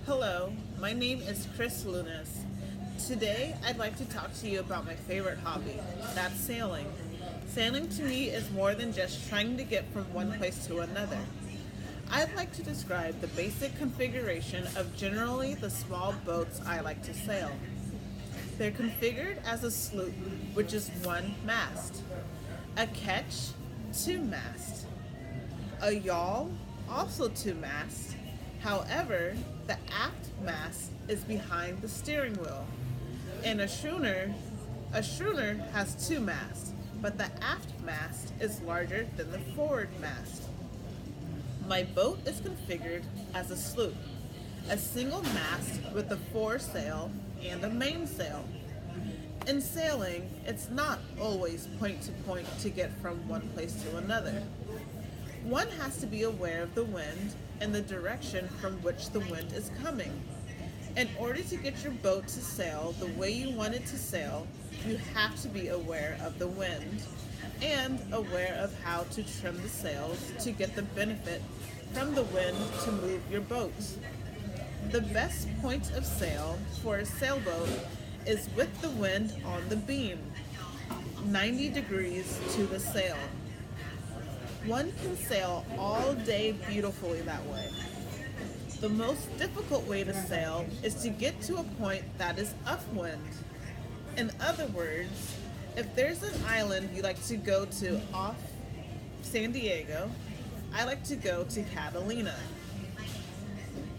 Hello, my name is Chris Lunas. Today, I'd like to talk to you about my favorite hobby. That's sailing. Sailing to me is more than just trying to get from one place to another. I'd like to describe the basic configuration of generally the small boats I like to sail. They're configured as a sloop, which is one mast, a ketch, two mast, a yawl, also two masts. However, the aft mast is behind the steering wheel. And a schooner has two masts, but the aft mast is larger than the forward mast. My boat is configured as a sloop, a single mast with a foresail and a mainsail. In sailing, it's not always point to point to get from one place to another. One has to be aware of the wind and the direction from which the wind is coming. In order to get your boat to sail the way you want it to sail, you have to be aware of the wind and aware of how to trim the sails to get the benefit from the wind to move your boat. The best point of sail for a sailboat is with the wind on the beam, 90 degrees to the sail. One can sail all day beautifully that way. The most difficult way to sail is to get to a point that is upwind. In other words, if there's an island you like to go to off San Diego, I like to go to Catalina.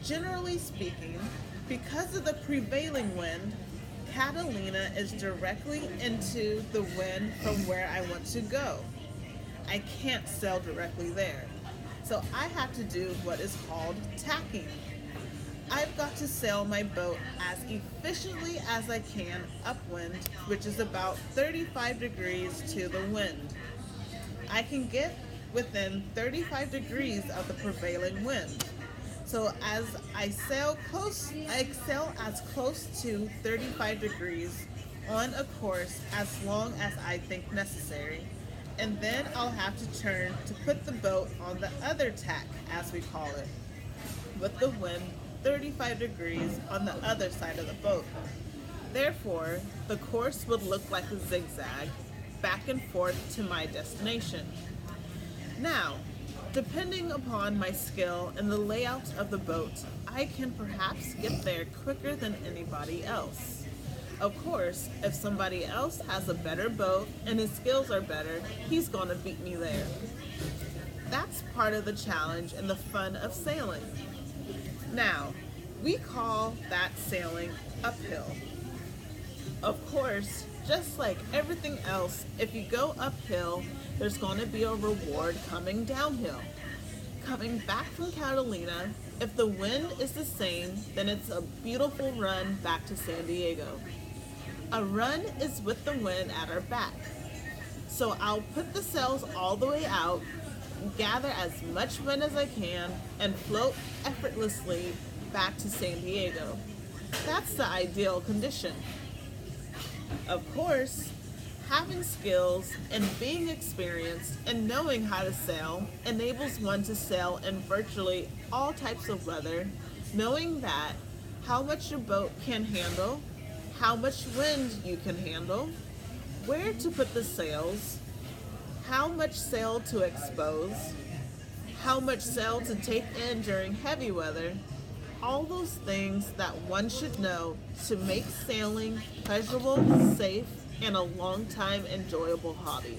Generally speaking, because of the prevailing wind, Catalina is directly into the wind from where I want to go. I can't sail directly there. So I have to do what is called tacking. I've got to sail my boat as efficiently as I can upwind, which is about 35 degrees to the wind. I can get within 35 degrees of the prevailing wind. So as I sail as close to 35 degrees on a course as long as I think necessary, and then I'll have to turn to put the boat on the other tack, as we call it, with the wind 35 degrees on the other side of the boat. Therefore, the course would look like a zigzag, back and forth to my destination. Now, depending upon my skill and the layout of the boat, I can perhaps get there quicker than anybody else. Of course, if somebody else has a better boat and his skills are better, he's gonna beat me there. That's part of the challenge and the fun of sailing. Now, we call that sailing uphill. Of course, just like everything else, if you go uphill, there's gonna be a reward coming downhill. Coming back from Catalina, if the wind is the same, then it's a beautiful run back to San Diego. A run is with the wind at our back. So I'll put the sails all the way out, gather as much wind as I can, and float effortlessly back to San Diego. That's the ideal condition. Of course, having skills and being experienced and knowing how to sail enables one to sail in virtually all types of weather, knowing that how much your boat can handle, how much wind you can handle, where to put the sails, how much sail to expose, how much sail to take in during heavy weather, all those things that one should know to make sailing pleasurable, safe, and a long time enjoyable hobby.